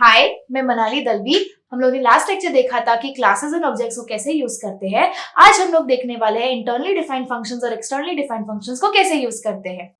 हाय, मैं मनाली दलवी। हम लोग ने लास्ट लेक्चर देखा था कि क्लासेस एंड ऑब्जेक्ट्स को कैसे यूज करते हैं। आज हम लोग देखने वाले हैं इंटरनली डिफाइंड फंक्शंस और एक्सटर्नली डिफाइंड फंक्शंस को कैसे यूज करते हैं।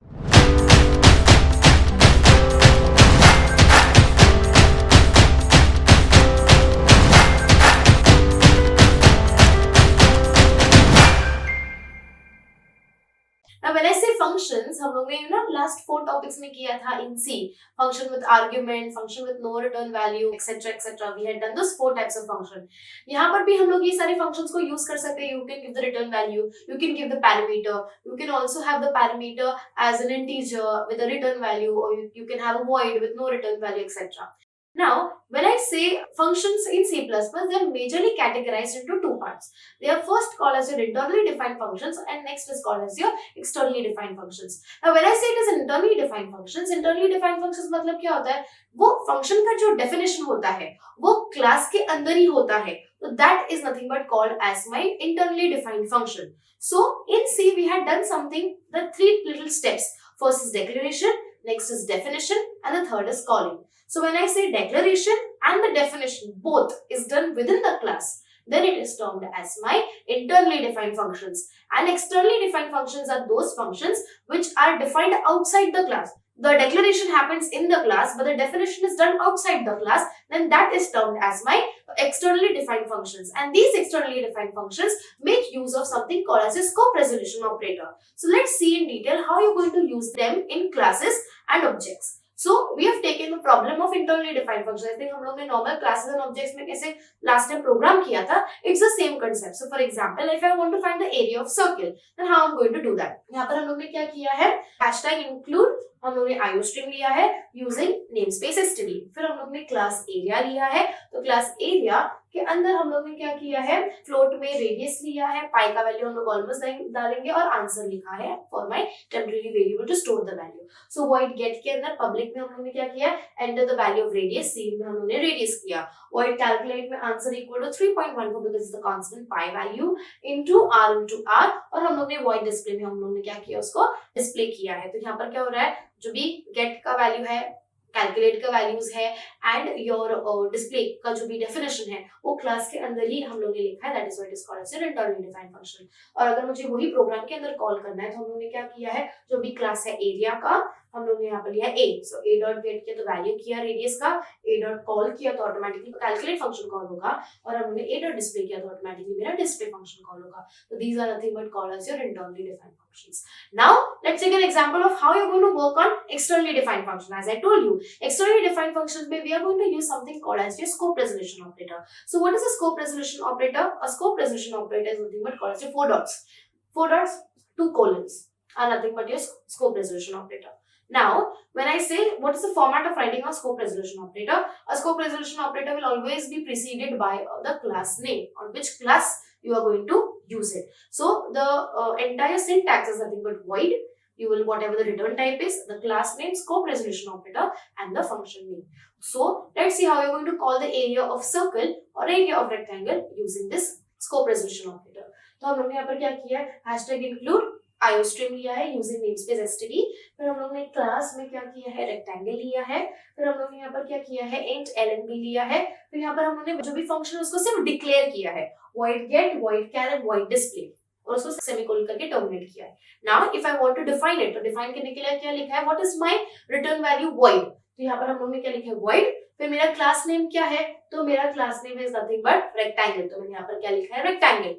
Now when I say functions, हम लोग ने लास्ट 4 टॉपिक्स में किया था इन सी, function with argument, function with no return value, etc etc. We had done those 4 types of function. यहाँ पर भी हम लोग ये सारे functions को यूज कर सकते हैं. You can give the return value, you can give the parameter, you can also have the parameter as an integer with a return value, or you can have a void with no return value, etc. Now, when I say functions in C++, they are majorly categorized into 2 parts. They are first called as your internally defined functions and next is called as your externally defined functions. Now, when I say it is internally defined functions मतलब क्या होता है? वो function का जो definition होता है, वो class के अंदर ही होता है. So that is nothing but called as my internally defined function. So in C we had done something, the 3 little steps. First is declaration, next is definition, and the third is calling. So when I say declaration and the definition both is done within the class, then it is termed as my internally defined functions. And externally defined functions are those functions which are defined outside the class. The declaration happens in the class, but the definition is done outside the class, then that is termed as my externally defined functions. And these externally defined functions make use of something called as a scope resolution operator. So let's see in detail how you're going to use them in classes and objects. So we have taken the problem of internally defined functions. I think हम लोग ने normal classes and objects में कैसे last time program किया था. It's the same concept. So for example, if I want to find the area of circle, then how I'm going to do that? यहाँ पर हम लोग ने क्या किया है? Hashtag include हम लोग ने IOString लिया है using namespace std. फिर हम लोग ने class area लिया है. तो class area के अंदर हम लोग ने क्या किया है? फ्लोट में रेडियस लिया है, पाई का वैल्यू हम लोग ऑलमोस्ट डालेंगे और आंसर लिखा है for my temporary variable to store the value. So void get के अंदर पब्लिक में हम लोग ने क्या किया? Enter the value of radius. C में हम लोग ने रेडियस किया. वॉइड कैलकुलेट में answer equal to 3.14 because the constant pi value into r और हम लोग ने वॉइड डिस्प्ले में हम लोग ने क्या किया? उसको डिस्प्ले किया है. तो यहाँ पर क्या हो रहा है? जो भी गेट का वैल्यू है, कैलकुलेट का वैल्यूज है एंड योर डिस्प्ले का जो भी डेफिनेशन है वो क्लास के अंदर ही हम लोग ने लिखा है. That is what is called as internally defined function. और अगर मुझे वही प्रोग्राम के अंदर कॉल करना है तो हम लोग ने क्या किया है? जो भी क्लास है एरिया का हम लोग ने यहाँ पर लिया a. So a dot gate किया तो वैल्यू किया रेडियस का, a डॉट कॉल किया तो ऑटोमेटिकली कैलकुलेट फंक्शन कॉल होगा और हम लोग ने a डॉट डिस्प्ले किया तो ऑटोमेटिकली मेरा डिस्प्ले फंक्शन कॉल होगा. तो these are nothing but called as your internally defined functions. Now let's take an example of how you are going to work on externally defined function. As I told you, externally defined functions में we are going to use something called as your scope resolution operator. So what is a scope resolution operator? A scope resolution operator is nothing but called as your 4 dots. 4 dots, 2 colons are nothing but your scope resolution operator. Now, when I say what is the format of writing a scope resolution operator, a scope resolution operator will always be preceded by the class name on which class you are going to use it. So the entire syntax is nothing but void. You will whatever the return type is, the class name, scope resolution operator and the function name. So let's see how you're going to call the area of circle or area of rectangle using this scope resolution operator. तो हम लोग ने यहाँ पर क्या किया है? hashtag include IOString लिया है using namespace std. फिर हम लोग ने क्लास में क्या किया है? रेक्टेंगल लिया है. फिर हम लोग ने यहाँ पर क्या किया है? int lnb लिया है. फिर यहाँ पर हम लोग ने जो भी फंक्शन उसको सिर्फ डिक्लेयर किया है, void get, void char and void display और उसको सेमीकोलन करके टर्मिनेट किया है. Now if I want to define it, तो डिफाइन करने के लिए क्या लिखा है? What is my return value? void. तो यहाँ पर हम लोग ने क्या लिखा है? void. फिर मेरा क्लास नेम क्या है? तो मेरा class name is nothing but rectangle. तो मैंने यहाँ पर क्या लिखा है? Rectangle.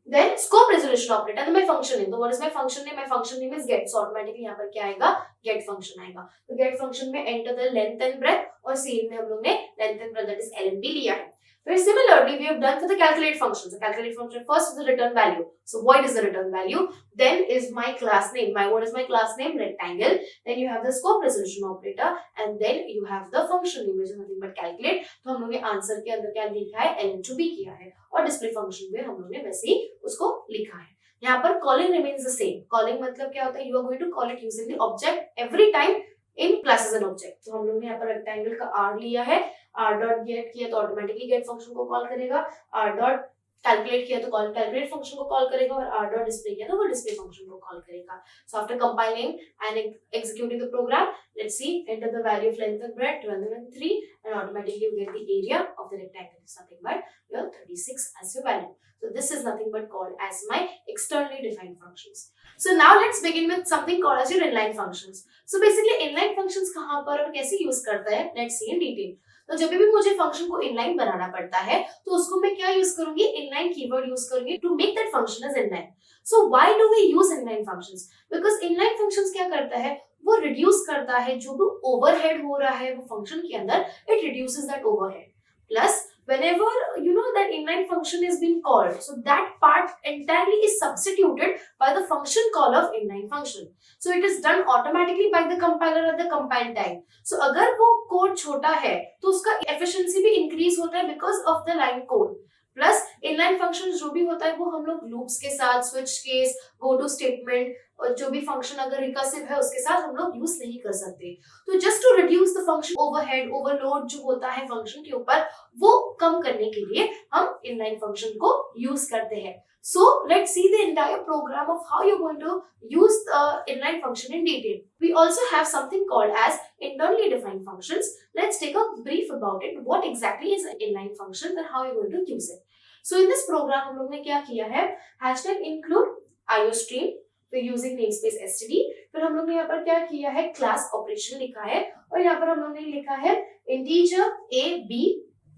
Then scope resolution operator and my function name. So what is my function name? My function name is get. So automatically यहाँ पर क्या आएगा? Get function आएगा. तो get function में enter the length and breadth और scene में हम लोग ने length and breadth that is lnb लिया है. Very similarly, we have done for the calculate function. So calculate function first is the return value. So void is the return value. Then is my class name. What is my class name? Rectangle. Then you have the scope resolution operator, and then you have the function name which is nothing but calculate. तो हम लोग ने answer के अंदर क्या लिखा है? ln to b किया है और डिस्प्ले फंक्शन में हम लोग ने वैसे ही उसको लिखा है. यहाँ पर calling remains the same. Calling मतलब क्या होता है? You are going to call it using the object every time in classes and object. तो हम लोग ने यहाँ पर रेक्टेंगल का r लिया है, r डॉट गेट किया तो ऑटोमेटिकली गेट फंक्शन को कॉल करेगा, r डॉट कैलकुलेट किया तो कॉल कैलकुलेट फंक्शन को कॉल करेगा और आर डॉट डिस्प्ले किया तो वो डिस्प्ले फंक्शन को कॉल करेगा. So after compiling and executing the program, let's see, enter the value of length and breadth 203 and automatically you get the area of the rectangle. It's nothing but your 36 as your value. So this is nothing but called as my externally defined functions. So now let's begin with something called as your inline functions. So basically inline functions कहाँ पर और कैसे use करता है, let's see in detail. तो जब भी मुझे फंक्शन को इनलाइन बनाना पड़ता है तो उसको मैं क्या यूज करूंगी, इनलाइन कीवर्ड यूज करूंगी to make that function as inline. So why do we use inline functions? Because inline functions क्या करता है, वो रिड्यूस करता है जो भी ओवरहेड हो रहा है वो फंक्शन के अंदर, it reduces that overhead. Plus whenever you know that inline function is being called, so that part entirely is substituted by the function call of inline function. So it is done automatically by the compiler at the compile time. So अगर वो code छोटा है तो उसका efficiency भी increase होता है because of the line code. Plus inline function जो भी होता है वो हम लोग लूप्स के साथ, switch case, go to statement और जो भी फंक्शन अगर रिकर्सिव है उसके साथ हम लोग यूज नहीं कर सकते. तो just to reduce the function overhead, overload जो होता है फंक्शन के ऊपर, वो कम करने के लिए हम इनलाइन फंक्शन को यूज करते हैं. So let's see the entire program of how you're going to use the inline function in detail. We also have something called as internally defined functions. Let's take a brief about it. What exactly is an inline function and how you're going to use it. So in this program हम लोग ने क्या किया है, hashtag include iostream, फिर using namespace std, फिर हम लोग ने यहाँ पर क्या किया है, क्लास ऑपरेशन लिखा है और यहाँ पर हम लोग ने लिखा है integer a b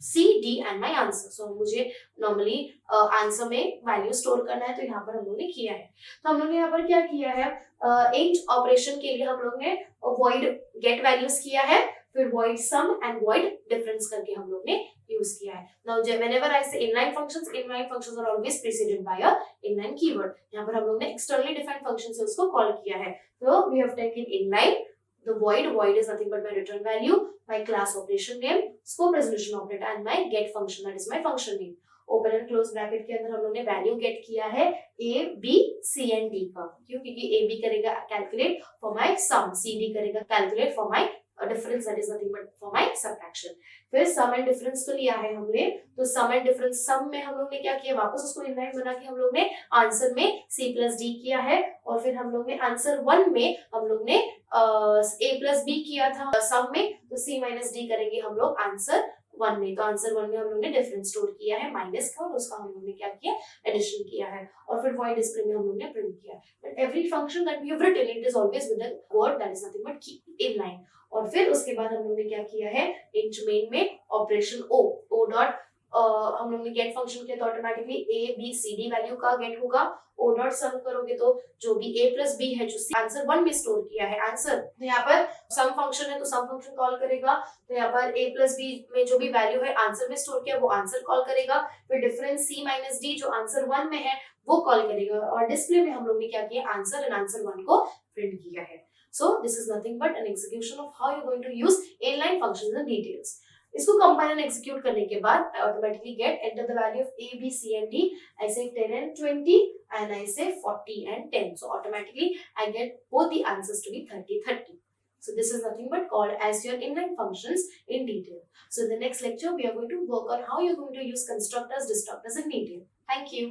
c d and my answer. So मुझे नॉर्मली आंसर में वैल्यू स्टोर करना है तो यहाँ पर हम लोग ने किया है. तो हम लोग ने यहाँ पर क्या किया है, इंट ऑपरेशन के लिए हम लोग ने void get values किया है, फिर void sum and void difference करके हम लोग ने यूज किया है. Now whenever I say inline functions are always preceded by a inline keyword. यहाँ पर हम लोग ने externally defined function से उसको कॉल किया है. So we have taken inline, the void is nothing but my return value, my class operation name, scope resolution operator and my get function, that is my function name. Open and close bracket के अंदर हम लोग ने value gate किया है a b c and d का. क्यों? क्योंकि a b करेगा calculate for my sum, c d करेगा calculate for my difference, that is nothing but for my subtraction. फिर सम एंड डिफरेंस तो लिया है हमने, तो सम एंड डिफरेंस, सम में हम लोग ने क्या किया, वापस उसको इनलाइन बना के हम लोग ने आंसर में c प्लस d किया है और फिर हम लोग ने आंसर 1 में हम लोग ने a प्लस b किया था सम में, तो c माइनस d करेंगे हम लोग आंसर 1 में. तो आंसर 1 में हम लोग ने डिफरेंस स्टोर किया है माइनस का और उसका हम लोग ने क्या किया, एडिशन किया है और फिर void डिस्प्ले में हम लोग ने प्रिंट किया. But every function that we have written it is always with the word that is nothing but keep in line. और फिर उसके बाद हम लोग ने क्या किया है, इंट मेन में ऑपरेशन o डॉट हम लोग ने गेट फंक्शन किया तो automatically a b c d value का गेट होगा. o डॉट सम करोगे तो जो भी a प्लस b है जो आंसर 1 में स्टोर किया है आंसर, तो यहाँ पर सम फंक्शन है तो सम फंक्शन कॉल करेगा. तो यहाँ पर a प्लस b में जो भी वैल्यू है आंसर में स्टोर किया वो आंसर कॉल करेगा. फिर डिफरेंस c माइनस d जो आंसर 1 में है वो कॉल करेगा और डिस्प्ले में हम लोग ने क्या किया, आंसर एंड आंसर 1 को प्रिंट किया है. So this is nothing but an execution of how you're going to use inline functions in details. इसको कंपाइल एंड एग्जीक्यूट करने के बाद I automatically get enter the value of a b c and d. I say 10 and 20 and I say 40 and 10. So automatically I get both the answers to be 30. So this is nothing but called as your inline functions in detail. So in the next lecture we are going to work on how you're going to use constructors, destructors in detail. Thank you.